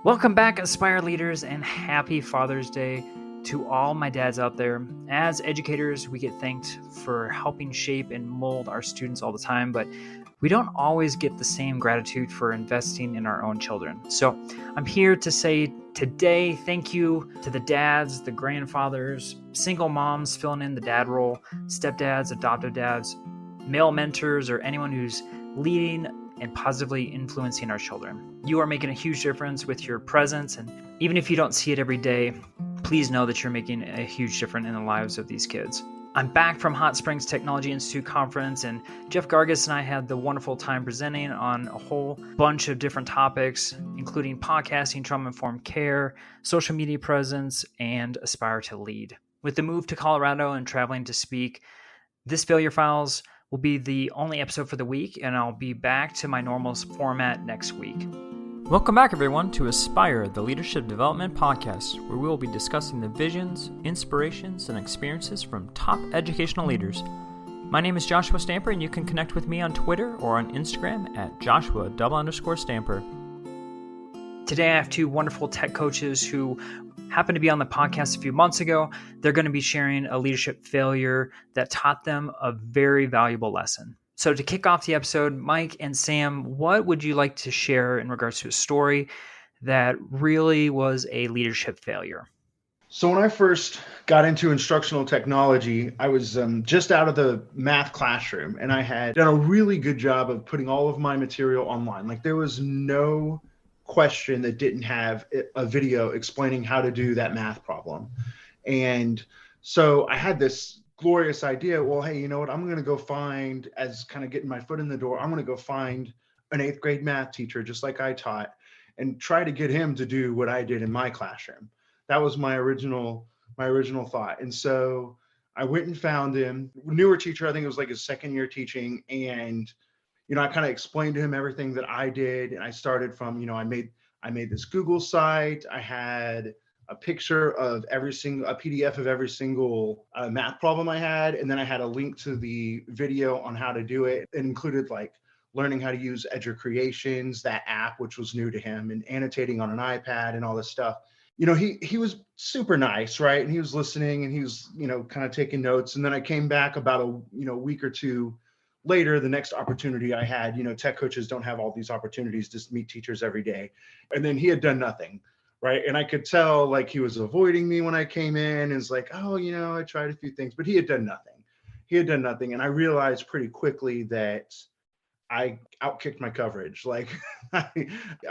Welcome back, Aspire leaders, and happy Father's Day to all my dads out there. As educators, we get thanked for helping shape and mold our students all the time, but we don't always get the same gratitude for investing in our own children. So I'm here to say today, thank you to the dads, the grandfathers, single moms filling in the dad role, stepdads, adoptive dads, male mentors, or anyone who's leading and positively influencing our children. You are making a huge difference with your presence, and even if you don't see it every day, please know that you're making a huge difference in the lives of these kids. I'm back from Hot Springs Technology Institute conference, and Jeff Gargas and I had the wonderful time presenting on a whole bunch of different topics, including podcasting, trauma-informed care, social media presence, and Aspire to Lead. With the move to Colorado and traveling to speak, this Failure Files will be the only episode for the week, and I'll be back to my normal format next week. Welcome back, everyone, to Aspire, the Leadership Development Podcast, where we will be discussing the visions, inspirations, and experiences from top educational leaders. My name is Joshua Stamper, and you can connect with me on Twitter or on Instagram at Joshua_Stamper. Today, I have two wonderful tech coaches who happened to be on the podcast a few months ago. They're going to be sharing a leadership failure that taught them a very valuable lesson. So to kick off the episode, Mike and Sam, what would you like to share in regards to a story that really was a leadership failure? So when I first got into instructional technology, I was just out of the math classroom, and I had done a really good job of putting all of my material online. Like, there was no question that didn't have a video explaining how to do that math problem. And so I had this glorious idea. Well, hey, you know what? I'm going to go find, as kind of getting my foot in the door, I'm going to go find an 8th grade math teacher, just like I taught, and try to get him to do what I did in my classroom. That was my original thought. And so I went and found him, newer teacher. I think it was like his second year teaching. And I kind of explained to him everything that I did. And I started from, I made this Google site. I had a picture of a PDF of every single math problem I had. And then I had a link to the video on how to do it. It included like learning how to use Creations, that app, which was new to him, and annotating on an iPad and all this stuff. He was super nice, right? And he was listening, and he was, kind of taking notes. And then I came back about a week or two later. The next opportunity I had, tech coaches don't have all these opportunities to meet teachers every day. And then he had done nothing, right? And I could tell like he was avoiding me when I came in. It's like, oh, I tried a few things, but he had done nothing. And I realized pretty quickly that I outkicked my coverage. Like I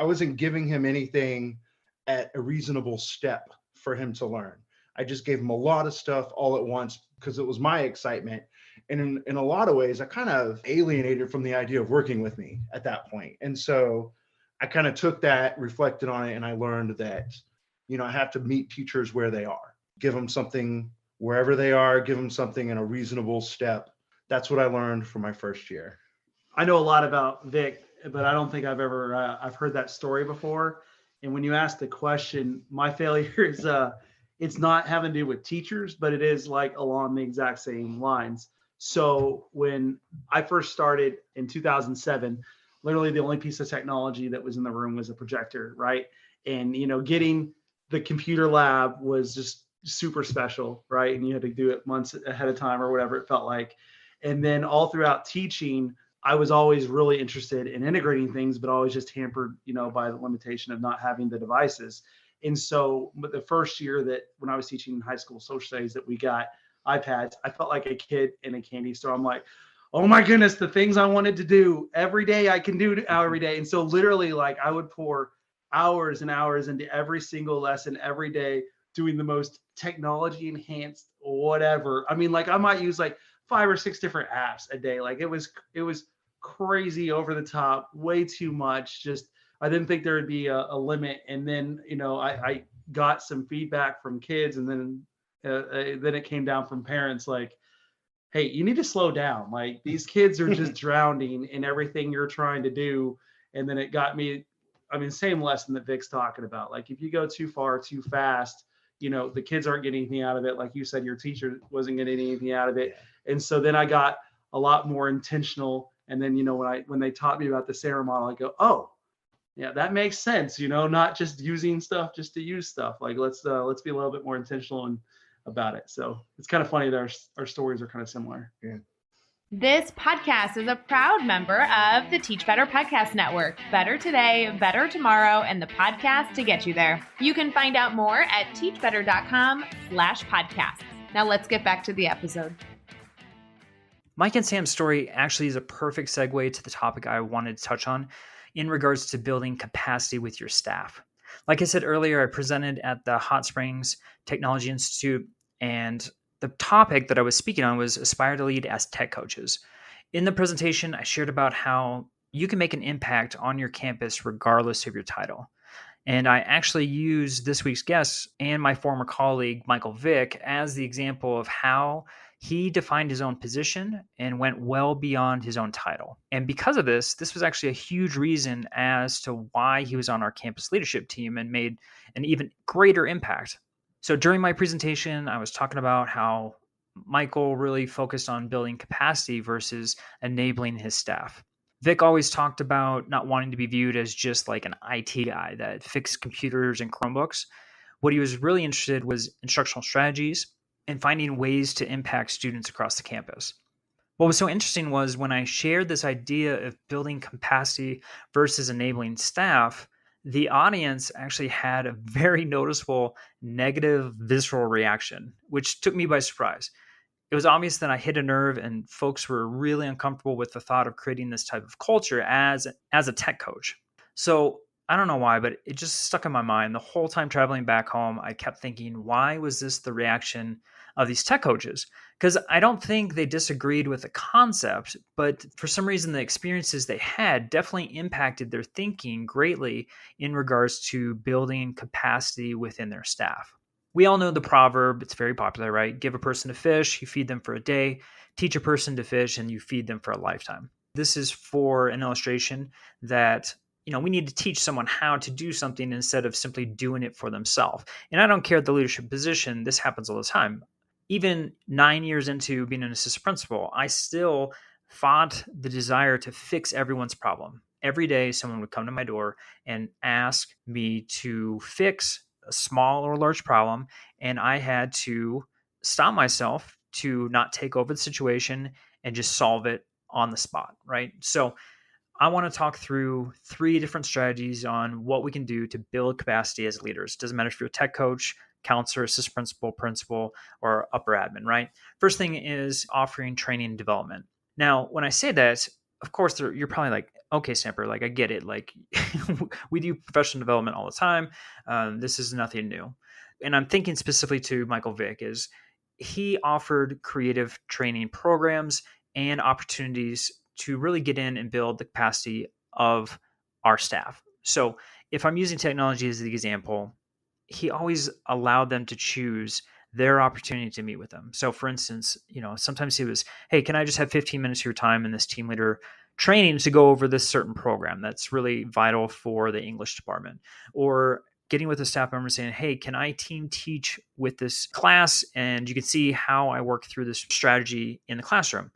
wasn't giving him anything at a reasonable step for him to learn. I just gave him a lot of stuff all at once because it was my excitement. And in a lot of ways, I kind of alienated from the idea of working with me at that point. And so I kind of took that, reflected on it, and I learned that, I have to meet teachers where they are, give them something wherever they are, give them something in a reasonable step. That's what I learned from my first year. I know a lot about Vick, but I don't think I've ever, I've heard that story before. And when you ask the question, my failure is, it's not having to do with teachers, but it is like along the exact same lines. So when I first started in 2007, literally the only piece of technology that was in the room was a projector, right? And, getting the computer lab was just super special, right? And you had to do it months ahead of time or whatever it felt like. And then all throughout teaching, I was always really interested in integrating things, but always just hampered, by the limitation of not having the devices. And so, but the first year that when I was teaching in high school social studies that we got iPads, I felt like a kid in a candy store. I'm like, oh my goodness, the things I wanted to do every day, I can do every day. And so literally, like, I would pour hours and hours into every single lesson every day, doing the most technology enhanced whatever. I mean, like, I might use like 5 or 6 different apps a day. Like, it was crazy, over the top, way too much. Just, I didn't think there would be a limit. And then, I got some feedback from kids, and then it came down from parents like, hey, you need to slow down. Like, these kids are just drowning in everything you're trying to do. And then it got me, same lesson that Vick's talking about. Like, if you go too far, too fast, the kids aren't getting anything out of it. Like you said, your teacher wasn't getting anything out of it. And so then I got a lot more intentional. And then, when they taught me about the Sarah model, I go, oh, Yeah, that makes sense. Not just using stuff just to use stuff. Like let's be a little bit more intentional about it. So it's kind of funny that our stories are kind of similar. Yeah. This podcast is a proud member of the Teach Better Podcast Network. Better today, better tomorrow, and the podcast to get you there. You can find out more at teachbetter.com/podcast. Now let's get back to the episode. Mike and Sam's story actually is a perfect segue to the topic I wanted to touch on in regards to building capacity with your staff. Like I said earlier, I presented at the Hot Springs Technology Institute, and the topic that I was speaking on was aspire to lead as tech coaches. In the presentation, I shared about how you can make an impact on your campus regardless of your title. And I actually used this week's guest and my former colleague, Michael Vick, as the example of how he defined his own position and went well beyond his own title. And because of this was actually a huge reason as to why he was on our campus leadership team and made an even greater impact. So during my presentation, I was talking about how Michael really focused on building capacity versus enabling his staff. Vic always talked about not wanting to be viewed as just like an IT guy that fixed computers and Chromebooks. What he was really interested was instructional strategies and finding ways to impact students across the campus. What was so interesting was when I shared this idea of building capacity versus enabling staff, the audience actually had a very noticeable negative visceral reaction, which took me by surprise. It was obvious that I hit a nerve and folks were really uncomfortable with the thought of creating this type of culture as a tech coach. So I don't know why, but it just stuck in my mind. The whole time traveling back home, I kept thinking, why was this the reaction of these tech coaches? Because I don't think they disagreed with the concept, but for some reason, the experiences they had definitely impacted their thinking greatly in regards to building capacity within their staff. We all know the proverb, it's very popular, right? Give a person a fish, you feed them for a day. Teach a person to fish, and you feed them for a lifetime. This is for an illustration that we need to teach someone how to do something instead of simply doing it for themselves. And I don't care the leadership position, this happens all the time. Even 9 years into being an assistant principal, I still fought the desire to fix everyone's problem. Every day, someone would come to my door and ask me to fix a small or large problem, and I had to stop myself to not take over the situation and just solve it on the spot, right? So I want to talk through 3 different strategies on what we can do to build capacity as leaders. Doesn't matter if you're a tech coach, counselor, assistant principal, or upper admin, right? First thing is offering training and development. Now, when I say that, of course, you're probably like, okay, Stamper, like I get it. Like we do professional development all the time. This is nothing new. And I'm thinking specifically to Michael Vick is he offered creative training programs and opportunities to really get in and build the capacity of our staff. So if I'm using technology as the example, he always allowed them to choose their opportunity to meet with them. So for instance, sometimes he was, hey, can I just have 15 minutes of your time in this team leader training to go over this certain program that's really vital for the English department? Or getting with a staff member saying, hey, can I team teach with this class? And you can see how I work through this strategy in the classroom.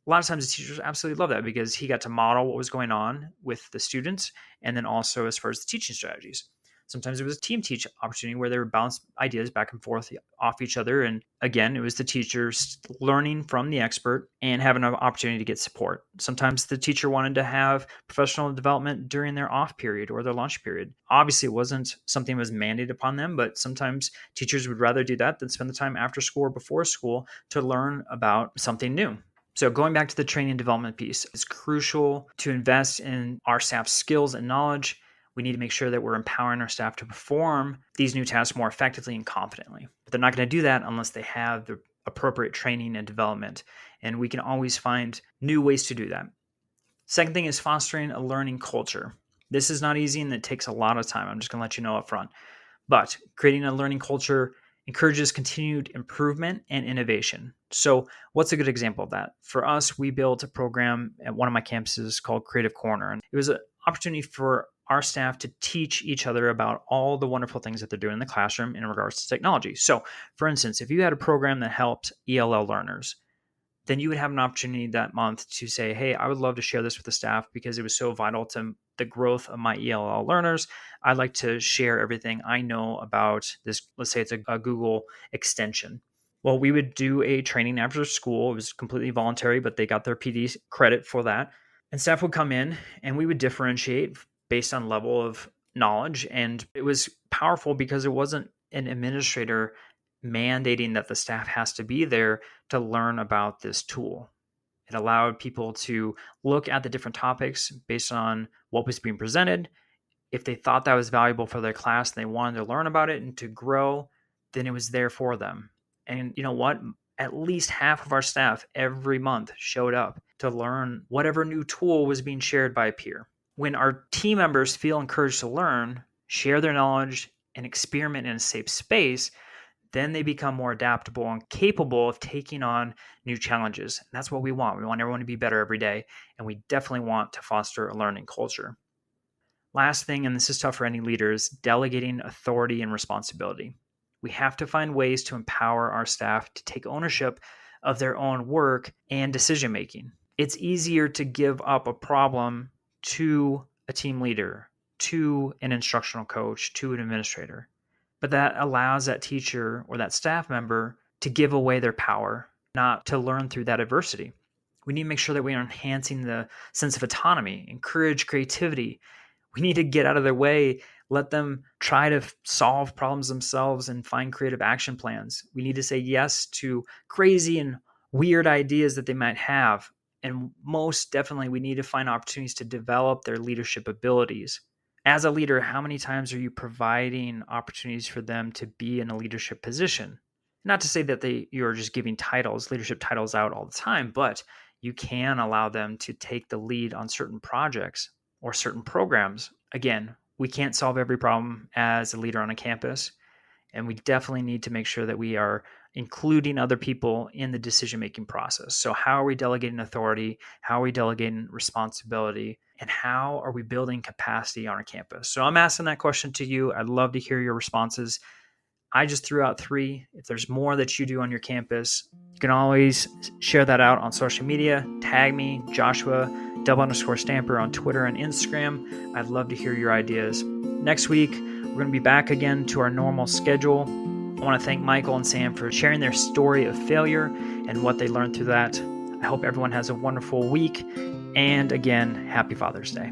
A lot of times the teachers absolutely love that because he got to model what was going on with the students and then also as far as the teaching strategies. Sometimes it was a team teach opportunity where they would bounce ideas back and forth off each other. And again, it was the teachers learning from the expert and having an opportunity to get support. Sometimes the teacher wanted to have professional development during their off period or their lunch period. Obviously, it wasn't something that was mandated upon them, but sometimes teachers would rather do that than spend the time after school or before school to learn about something new. So going back to the training and development piece, it's crucial to invest in our staff's skills and knowledge. We need to make sure that we're empowering our staff to perform these new tasks more effectively and confidently. But they're not going to do that unless they have the appropriate training and development. And we can always find new ways to do that. Second thing is fostering a learning culture. This is not easy and it takes a lot of time. I'm just going to let you know up front. But creating a learning culture encourages continued improvement and innovation. So what's a good example of that? For us, we built a program at one of my campuses called Creative Corner. And it was an opportunity for our staff to teach each other about all the wonderful things that they're doing in the classroom in regards to technology. So for instance, if you had a program that helped ELL learners, then you would have an opportunity that month to say, hey, I would love to share this with the staff because it was so vital to the growth of my ELL learners, I like to share everything I know about this. Let's say it's a Google extension. Well, we would do a training after school. It was completely voluntary, but they got their PD credit for that. And staff would come in and we would differentiate based on level of knowledge. And it was powerful because it wasn't an administrator mandating that the staff has to be there to learn about this tool. It allowed people to look at the different topics based on what was being presented. If they thought that was valuable for their class and they wanted to learn about it and to grow, then it was there for them. And you know what? At least half of our staff every month showed up to learn whatever new tool was being shared by a peer. When our team members feel encouraged to learn, share their knowledge, and experiment in a safe space, then they become more adaptable and capable of taking on new challenges. And that's what we want. We want everyone to be better every day. And we definitely want to foster a learning culture. Last thing, and this is tough for any leaders, delegating authority and responsibility. We have to find ways to empower our staff to take ownership of their own work and decision making. It's easier to give up a problem to a team leader, to an instructional coach, to an administrator. But that allows that teacher or that staff member to give away their power, not to learn through that adversity. We need to make sure that we are enhancing the sense of autonomy, encourage creativity. We need to get out of their way, let them try to solve problems themselves and find creative action plans. We need to say yes to crazy and weird ideas that they might have. And most definitely, we need to find opportunities to develop their leadership abilities. As a leader, how many times are you providing opportunities for them to be in a leadership position? Not to say that you're just giving leadership titles out all the time, but you can allow them to take the lead on certain projects or certain programs. Again, we can't solve every problem as a leader on a campus, and we definitely need to make sure that we are including other people in the decision-making process. So how are we delegating authority? How are we delegating responsibility? And how are we building capacity on our campus? So I'm asking that question to you. I'd love to hear your responses. I just threw out 3. If there's more that you do on your campus, you can always share that out on social media. Tag me, Joshua, _Stamper on Twitter and Instagram. I'd love to hear your ideas. Next week, we're going to be back again to our normal schedule. I want to thank Michael and Sam for sharing their story of failure and what they learned through that. I hope everyone has a wonderful week. And again, happy Father's Day.